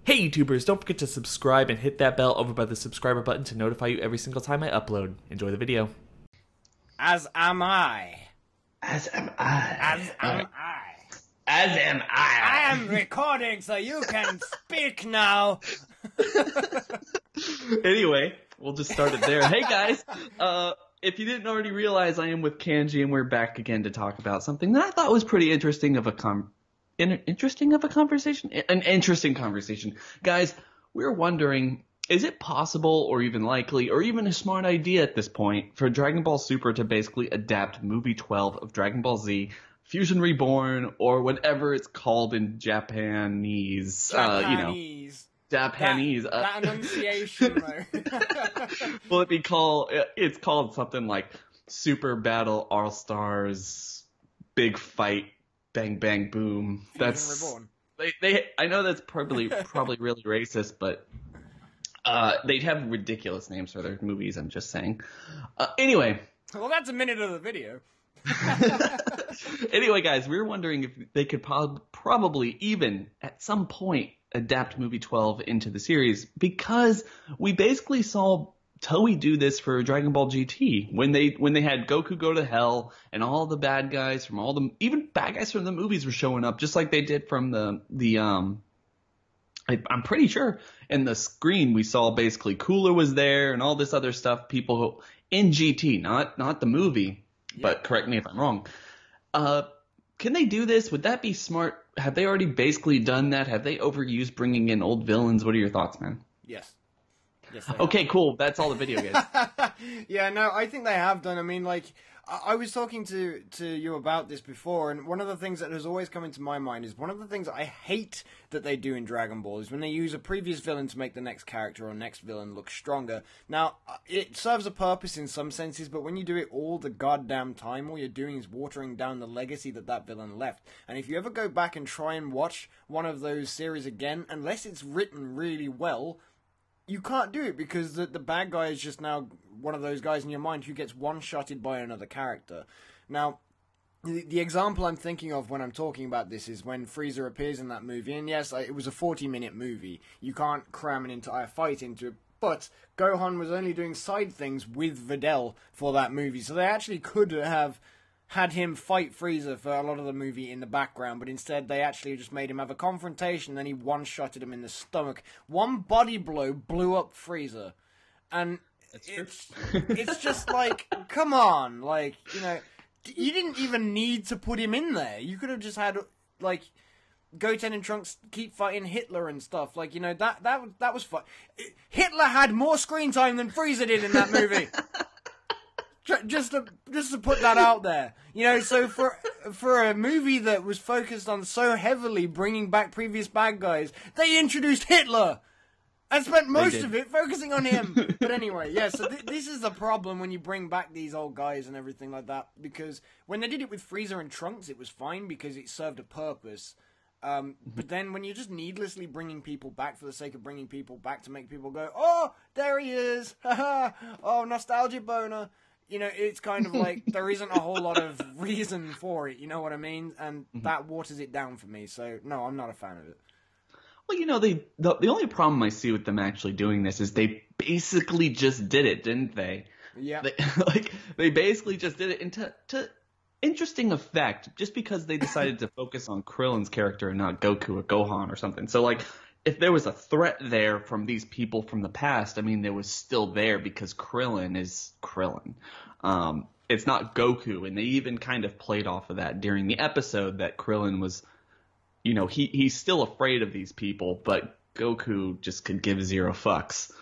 Hey YouTubers, don't forget to subscribe and hit that bell over by the subscriber button to notify you every single time I upload. Enjoy the video. As am I. As am I. As am Right. I. As am I. I am recording so you can speak now. Anyway, we'll just start it there. Hey guys, if you didn't already realize, I am with Kanji, and we're back again to talk about something that I thought was pretty interesting of a conversation. An interesting conversation, guys. We're wondering, is it possible, or even likely, or even a smart idea at this point, for Dragon Ball Super to basically adapt movie 12 of Dragon Ball Z, Fusion Reborn, or whatever it's called in Japanese? Japanese. Japanese. That enunciation, though. Will it be called? It's called something like Super Battle All Stars Big Fight Bang Bang Boom. That's Reborn. they. I know that's probably really racist, but they'd have ridiculous names for their movies. I'm just saying. Anyway. Well, that's a minute of the video. Anyway, guys, we were wondering if they could probably even at some point adapt movie 12 into the series, because we basically saw Toei do this for Dragon Ball GT when they had Goku go to hell, and all the bad guys from even bad guys from the movies were showing up, just like they did from I'm pretty sure in the screen we saw basically Cooler was there and all this other stuff. People in GT, not the movie, but correct me if I'm wrong. Can they do this? Would that be smart? Have they already basically done that? Have they overused bringing in old villains? What are your thoughts, man? Yes. Okay, cool. That's all the video games. Yeah, no, I think they have done. I mean, like, I was talking to you about this before, and one of the things that has always come into my mind is one of the things I hate that they do in Dragon Ball is when they use a previous villain to make the next character or next villain look stronger. Now, it serves a purpose in some senses, but when you do it all the goddamn time, all you're doing is watering down the legacy that villain left. And if you ever go back and try and watch one of those series again, unless it's written really well, you can't do it, because the bad guy is just now one of those guys in your mind who gets one-shotted by another character. Now, the example I'm thinking of when I'm talking about this is when Frieza appears in that movie, and yes, it was a 40-minute movie. You can't cram an entire fight into it, but Gohan was only doing side things with Videl for that movie, so they actually could have had him fight Frieza for a lot of the movie in the background, but instead they actually just made him have a confrontation, then he one-shotted him in the stomach. One body blow blew up Frieza. And it's just like, come on, like, you know, you didn't even need to put him in there. You could have just had, like, Goten and Trunks keep fighting Hitler and stuff. Like, you know, that was fun. Hitler had more screen time than Frieza did in that movie. Just to put that out there, you know. So for a movie that was focused on so heavily bringing back previous bad guys, they introduced Hitler and spent most of it focusing on him. But anyway, yeah. So this is the problem when you bring back these old guys and everything like that. Because when they did it with Frieza and Trunks, it was fine because it served a purpose. But then when you're just needlessly bringing people back for the sake of bringing people back to make people go, oh, there he is, haha, oh, nostalgia boner. You know, it's kind of like there isn't a whole lot of reason for it, you know what I mean? And that waters it down for me, so no, I'm not a fan of it. Well, you know, the only problem I see with them actually doing this is they basically just did it, didn't they? Yeah. They basically just did it, and to interesting effect, just because they decided to focus on Krillin's character and not Goku or Gohan or something. So, like, if there was a threat there from these people from the past, I mean, there was still there because Krillin is Krillin. It's not Goku, and they even kind of played off of that during the episode that Krillin was, you know, he's still afraid of these people, but Goku just could give zero fucks.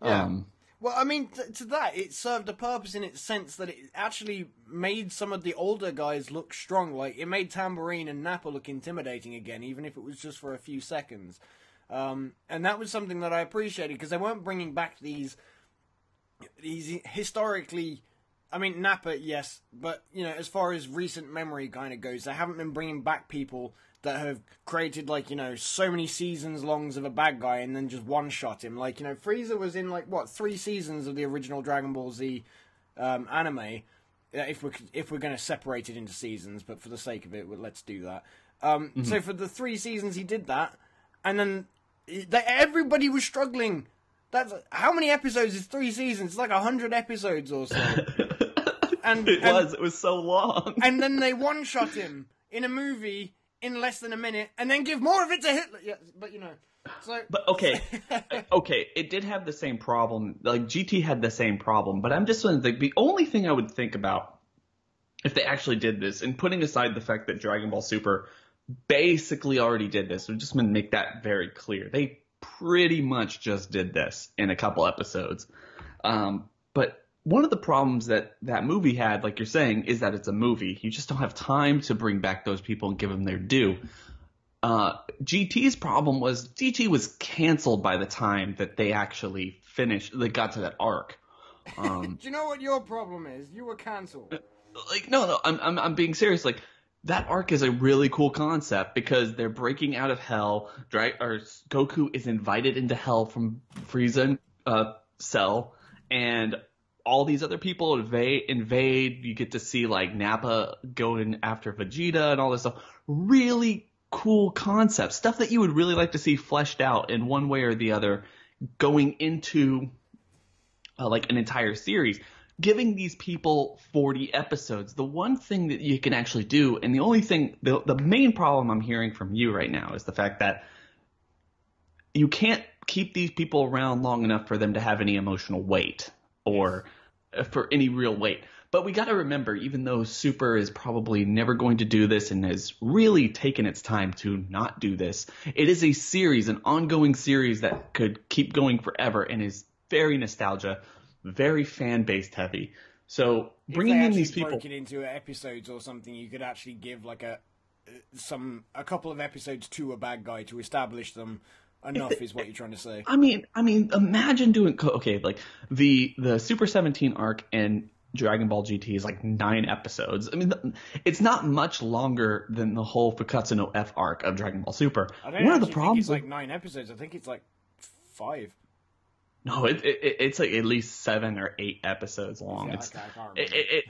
Yeah. Well, I mean, to that, it served a purpose in its sense that it actually made some of the older guys look strong. Like, it made Tambourine and Nappa look intimidating again, even if it was just for a few seconds. And that was something that I appreciated, because they weren't bringing back these historically, I mean, Nappa, yes, but, you know, as far as recent memory kind of goes, they haven't been bringing back people that have created, like, you know, so many seasons longs of a bad guy and then just one-shot him. Like, you know, Frieza was in, like, what, 3 seasons of the original Dragon Ball Z anime, if we're going to separate it into seasons, but for the sake of it, let's do that. So for the 3 seasons he did that, and then Everybody was struggling. That's how many episodes is 3 seasons? It's like 100 episodes or so. It was so long. And then they one-shot him in a movie in less than a minute, and then give more of it to Hitler. Yeah, but so. But okay, it did have the same problem. Like GT had the same problem, but I'm just saying the only thing I would think about if they actually did this, and putting aside the fact that Dragon Ball Super basically already did this, so just going to make that very clear. They pretty much just did this in a couple episodes. But one of the problems that movie had, like you're saying, is that it's a movie. You just don't have time to bring back those people and give them their due. GT's problem was GT was canceled by the time that they actually they got to that arc. Do you know what your problem is? You were canceled. Like, no, I'm being serious. Like, that arc is a really cool concept because they're breaking out of hell. Goku is invited into hell from Frieza and Cell, and all these other people invade. You get to see like Nappa going after Vegeta and all this stuff. Really cool concept, stuff that you would really like to see fleshed out in one way or the other, going into like an entire series. Giving these people 40 episodes, the one thing that you can actually do, and the only thing, the main problem I'm hearing from you right now is the fact that you can't keep these people around long enough for them to have any emotional weight or for any real weight. But we got to remember, even though Super is probably never going to do this and has really taken its time to not do this, it is a series, an ongoing series that could keep going forever and is very nostalgia, very fan-based heavy. So bringing in these people, broke it into episodes or something, you could actually give like a couple of episodes to a bad guy to establish them enough. Is what you're trying to say? I mean, imagine doing like the Super 17 arc and Dragon Ball GT is like 9 episodes. I mean, it's not much longer than the whole Fukatsu no F arc of Dragon Ball Super. I don't One of the problems think it's like 9 episodes. I think it's like 5. No, it's like at least 7 or 8 episodes long. Yeah, it's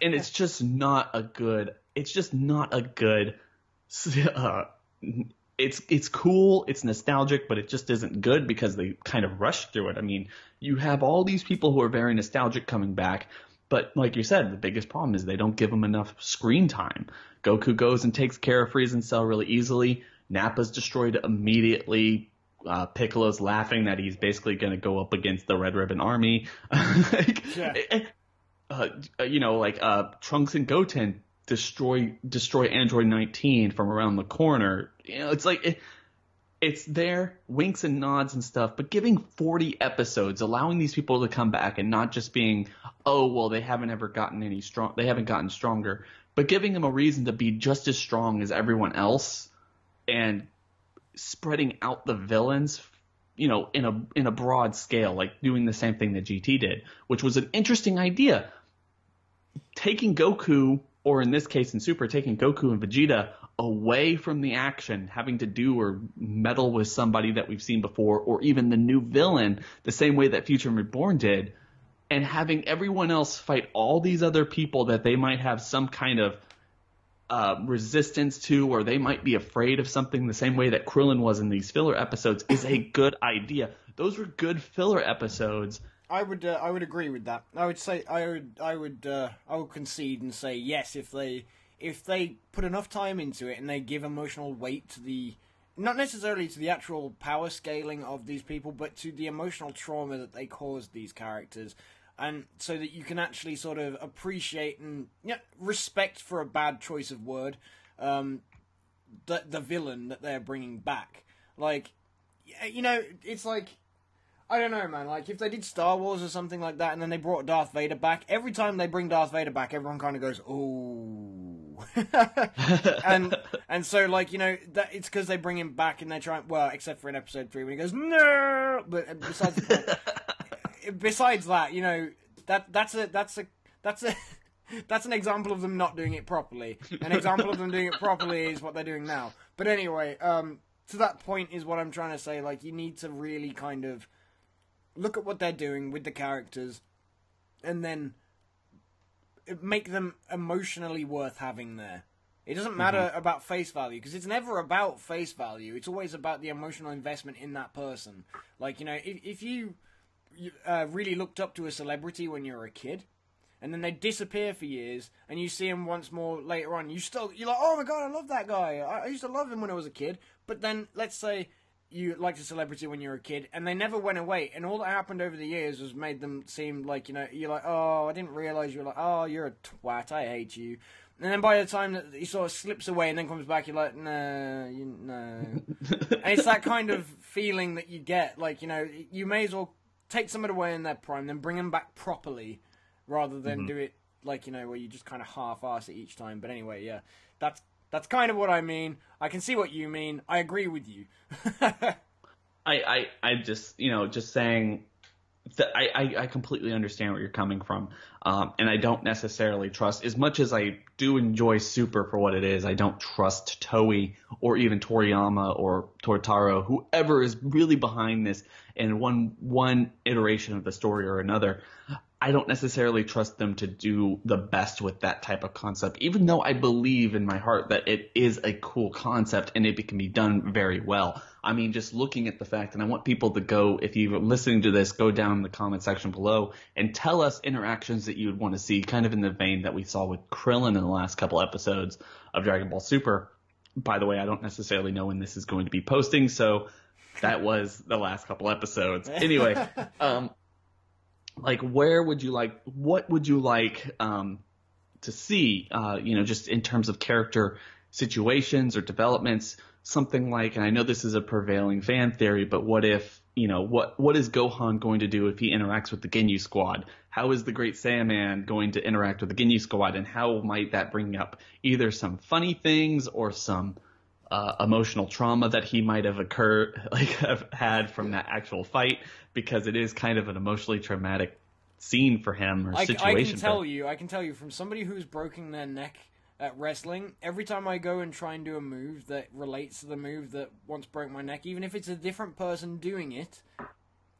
and it's just not a good. It's just not a good. It's cool. It's nostalgic, but it just isn't good because they kind of rushed through it. I mean, you have all these people who are very nostalgic coming back, but like you said, the biggest problem is they don't give them enough screen time. Goku goes and takes care of Frieza and Cell really easily. Nappa's destroyed immediately. Piccolo's laughing that he's basically going to go up against the Red Ribbon Army. Trunks and Goten destroy Android 19 from around the corner. It's like it's there, winks and nods and stuff, but giving 40 episodes, allowing these people to come back and not just being, oh, well, they haven't gotten stronger, but giving them a reason to be just as strong as everyone else and spreading out the villains, in a broad scale, like doing the same thing that GT did, which was an interesting idea. Taking Goku, or in this case in Super, taking Goku and Vegeta away from the action, having to do or meddle with somebody that we've seen before, or even the new villain, the same way that Future and Reborn did, and having everyone else fight all these other people that they might have some kind of resistance to, or they might be afraid of something, the same way that Krillin was in these filler episodes, is a good idea. Those were good filler episodes. I would agree with that. I would concede and say yes if they put enough time into it and they give emotional weight to not necessarily to the actual power scaling of these people, but to the emotional trauma that they caused these characters. And so that you can actually sort of appreciate and respect, for a bad choice of word, the villain that they're bringing back. Like, it's like, I don't know, man. Like, if they did Star Wars or something like that, and then they brought Darth Vader back, every time they bring Darth Vader back, everyone kind of goes, "Ooh," and so like that it's because they bring him back and they're trying. Well, except for in Episode 3 when he goes no, but besides the point. Besides that, that's an example of them not doing it properly. An example of them doing it properly is what they're doing now. But anyway, to that point is what I'm trying to say. Like, you need to really kind of look at what they're doing with the characters, and then make them emotionally worth having there. It doesn't matter about face value, because it's never about face value. It's always about the emotional investment in that person. Like, if you really looked up to a celebrity when you were a kid, and then they disappear for years, and you see him once more later on, you're like, oh my god, I love that guy. I used to love him when I was a kid. But then, let's say you liked a celebrity when you were a kid, and they never went away, and all that happened over the years was made them seem like, you're like, oh, I didn't realize you were like, oh, you're a twat, I hate you. And then by the time that he sort of slips away and then comes back, you're like, no. And it's that kind of feeling that you get, like, you may as well take someone away in their prime, then bring them back properly, rather than do it, like, where you just kind of half-ass it each time. But anyway, yeah, that's kind of what I mean. I can see what you mean. I agree with you. I just, just saying that I completely understand where you're coming from. And I don't necessarily trust, as much as I do enjoy Super for what it is, I don't trust Toei or even Toriyama or Tortaro, whoever is really behind this in one iteration of the story or another. I don't necessarily trust them to do the best with that type of concept, even though I believe in my heart that it is a cool concept and it can be done very well. I mean, just looking at the fact, and I want people to go, if you're listening to this, go down in the comment section below and tell us interactions that you would want to see, kind of in the vein that we saw with Krillin in the last couple episodes of Dragon Ball Super. By the way, I don't necessarily know when this is going to be posting, so that was the last couple episodes. Anyway, like, what would you like to see, just in terms of character situations or developments, something like, and I know this is a prevailing fan theory, but what if, what is Gohan going to do if he interacts with the Ginyu Squad? How is the Great Saiyaman going to interact with the Ginyu Squad, and how might that bring up either some funny things or some emotional trauma that he might have have had from that actual fight, because it is kind of an emotionally traumatic scene for him, or situation. I can tell you from somebody who's broken their neck at wrestling, every time I go and try and do a move that relates to the move that once broke my neck, even if it's a different person doing it,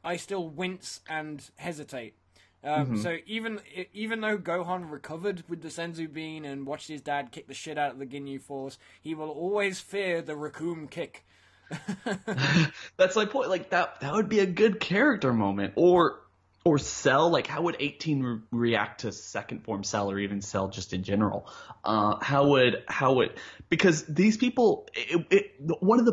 I still wince and hesitate. So even though Gohan recovered with the Senzu Bean and watched his dad kick the shit out of the Ginyu Force, he will always fear the Raccoon kick. That's my point. Like, that would be a good character moment. Or Cell, like, how would 18 react to second form Cell, or even Cell just in general? Because these people, one of the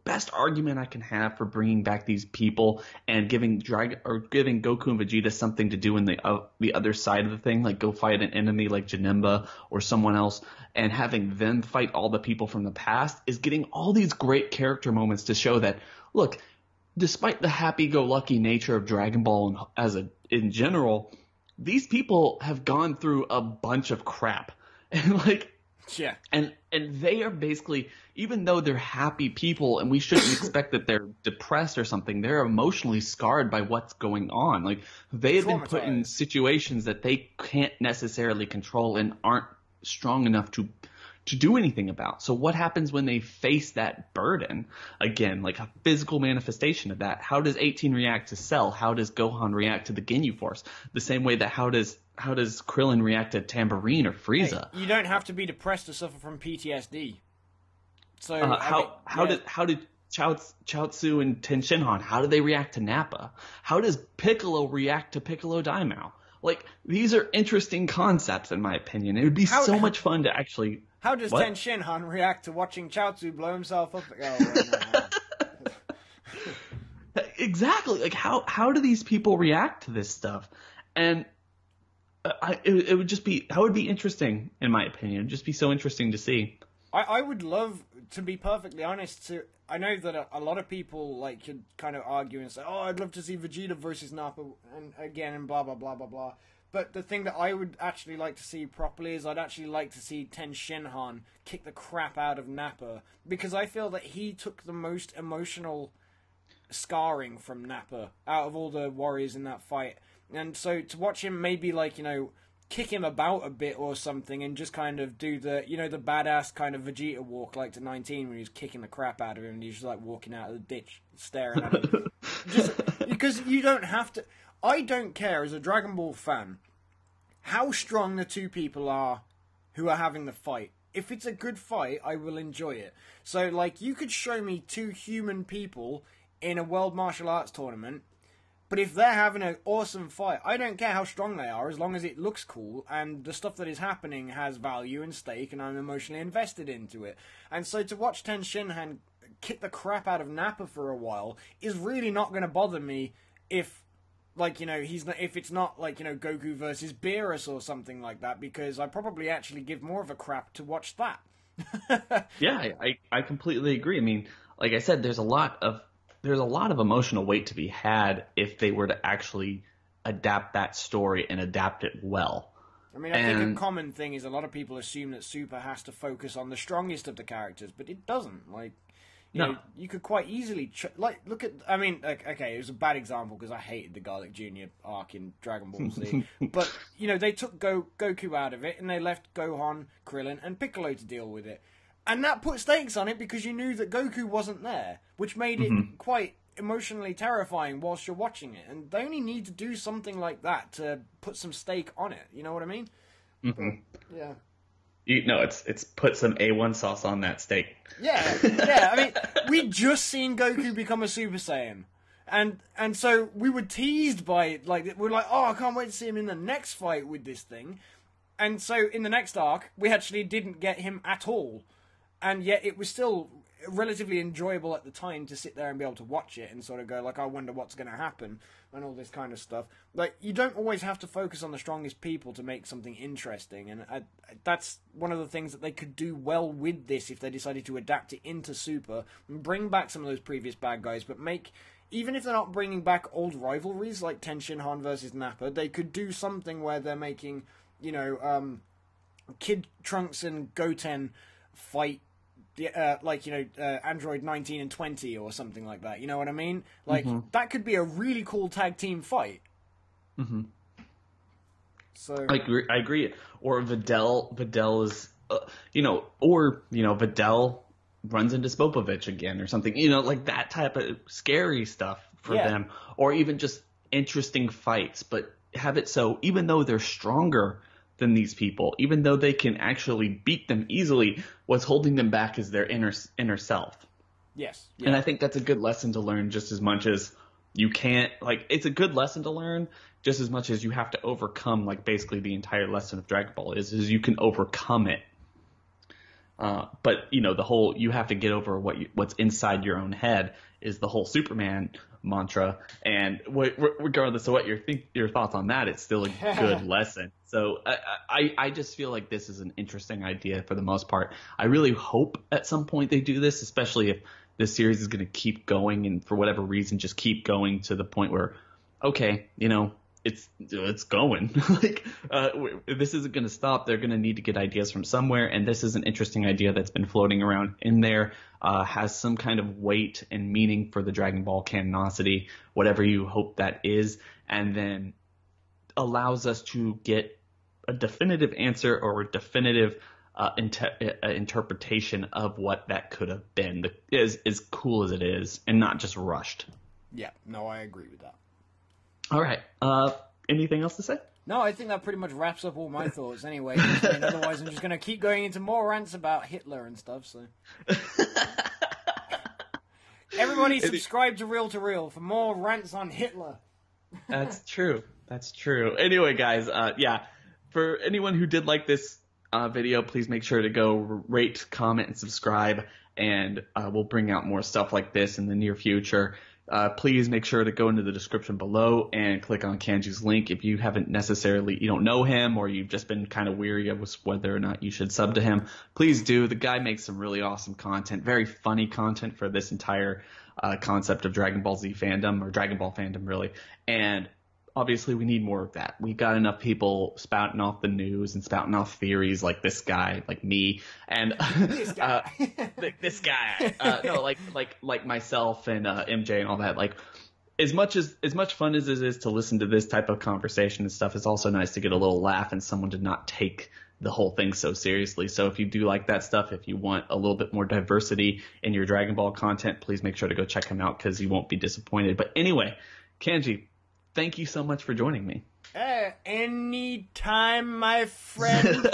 best argument I can have for bringing back these people and giving giving Goku and Vegeta something to do in the other side of the thing, like go fight an enemy like Janemba or someone else, and having them fight all the people from the past, is getting all these great character moments to show that, look, despite the happy-go-lucky nature of Dragon Ball in general, these people have gone through a bunch of crap, and and they are basically, even though they're happy people, and we shouldn't expect that they're depressed or something, they're emotionally scarred by what's going on. Like, they have been put in situations that they can't necessarily control and aren't strong enough to do anything about. So what happens when they face that burden again, like a physical manifestation of that? How does 18 react to Cell? How does Gohan react to the Ginyu Force? The same way that how does Krillin react to Tambourine or Frieza? Hey, you don't have to be depressed to suffer from PTSD. So how did Chaozu and Tenshinhan, how do they react to Nappa? How does Piccolo react to Piccolo Daimao? Like, these are interesting concepts, in my opinion. It would be so much fun to actually... How does Ten Shinhan react to watching Chaozu blow himself up? Exactly. Like, how do these people react to this stuff? And it would just be... That would be interesting, in my opinion. It would just be so interesting to see. I would love, to be perfectly honest, I know that a lot of people could kind of argue and say, oh, I'd love to see Vegeta versus Nappa and blah, blah, blah, blah, blah. But the thing that I would actually like to see properly is I'd actually like to see Ten Shinhan kick the crap out of Nappa, because I feel that he took the most emotional scarring from Nappa out of all the warriors in that fight. And so to watch him maybe, kick him about a bit or something and just kind of do the, the badass kind of Vegeta walk like to 19 when he was kicking the crap out of him and he's just walking out of the ditch staring at him. Just because you don't have to... I don't care as a Dragon Ball fan how strong the two people are who are having the fight. if it's a good fight, I will enjoy it. So, like, you could show me two human people in a world martial arts tournament, but if they're having an awesome fight, I don't care how strong they are, as long as it looks cool and the stuff that is happening has value and stake and I'm emotionally invested into it. And so to watch Ten Shinhan kick the crap out of Nappa for a while is really not going to bother me if, like, you know, if it's not, like, you know, Goku versus Beerus or something like that, because I probably actually give more of a crap to watch that. Yeah, I completely agree. I mean, like I said, there's a lot of emotional weight to be had if they were to actually adapt that story and adapt it well. I mean, I think a common thing is a lot of people assume that Super has to focus on the strongest of the characters, but it doesn't. Like, you know, you could quite easily look at. I mean, okay, it was a bad example because I hated the Garlic Jr. arc in Dragon Ball Z, but you know, they took Goku out of it and they left Gohan, Krillin, and Piccolo to deal with it. And that put stakes on it because you knew that Goku wasn't there, which made it quite emotionally terrifying whilst you're watching it. And they only need to do something like that to put some stake on it. You know what I mean? Mm-hmm. But, yeah. It's put some A1 sauce on that steak. Yeah, yeah. I mean, we'd just seen Goku become a Super Saiyan. And so we were teased by it. Like, we're like, oh, I can't wait to see him in the next fight with this thing. And so in the next arc, we actually didn't get him at all. And yet it was still relatively enjoyable at the time to sit there and be able to watch it and sort of go, like, I wonder what's going to happen and all this kind of stuff. Like, you don't always have to focus on the strongest people to make something interesting. And that's one of the things that they could do well with this if they decided to adapt it into Super and bring back some of those previous bad guys, but make... Even if they're not bringing back old rivalries like Ten Shinhan versus Nappa, they could do something where they're making, you know, Kid Trunks and Goten fight, like, you know, Android 19 and 20 or something like that. You know what I mean? Like, that could be a really cool tag team fight. Mm-hmm. So I agree. Or Videl is, Videl runs into Spopovich again or something. You know, like that type of scary stuff for them. Or even just interesting fights. But have it so, even though they're stronger than these people, even though they can actually beat them easily, what's holding them back is their inner self. Yes. Yeah. And I think that's a good lesson to learn just as much as you can't, like, it's a good lesson to learn just as much as you have to overcome, like, basically the entire lesson of Dragon Ball is you can overcome it. But, you know, the whole, you have to get over what's inside your own head is the whole Superman mantra. And regardless of what your thoughts on that, it's still a good lesson. So I just feel like this is an interesting idea for the most part. I really hope at some point they do this, especially if this series is going to keep going and for whatever reason just keep going to the point where, okay, you know, it's going. Like, this isn't going to stop. They're going to need to get ideas from somewhere, and this is an interesting idea that's been floating around in there, has some kind of weight and meaning for the Dragon Ball canonicity, whatever you hope that is, and then allows us to get a definitive answer or a definitive interpretation of what that could have been, as cool as it is, and not just rushed. Yeah, no, I agree with that. All right. Anything else to say? No, I think that pretty much wraps up all my thoughts anyway. I mean, otherwise, I'm just going to keep going into more rants about Hitler and stuff. So, everybody subscribe to Real for more rants on Hitler. That's true. That's true. Anyway, guys, for anyone who did like this video, please make sure to go rate, comment, and subscribe, and we'll bring out more stuff like this in the near future. Please make sure to go into the description below and click on Kanji's link if you you don't know him, or you've just been kind of weary of whether or not you should sub to him. Please do. The guy makes some really awesome content, very funny content for this entire concept of Dragon Ball Z fandom, or Dragon Ball fandom really. And obviously we need more of that. We've got enough people spouting off the news and spouting off theories like this guy, like me, and this guy. This guy. No, like myself and MJ and all that. Like, as much fun as it is to listen to this type of conversation and stuff, it's also nice to get a little laugh and someone to not take the whole thing so seriously. So if you do like that stuff, if you want a little bit more diversity in your Dragon Ball content, please make sure to go check him out because you won't be disappointed. But anyway, Kanji, thank you so much for joining me. Anytime, my friend.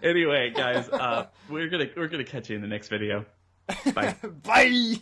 Anyway, guys, we're gonna catch you in the next video. Bye. Bye.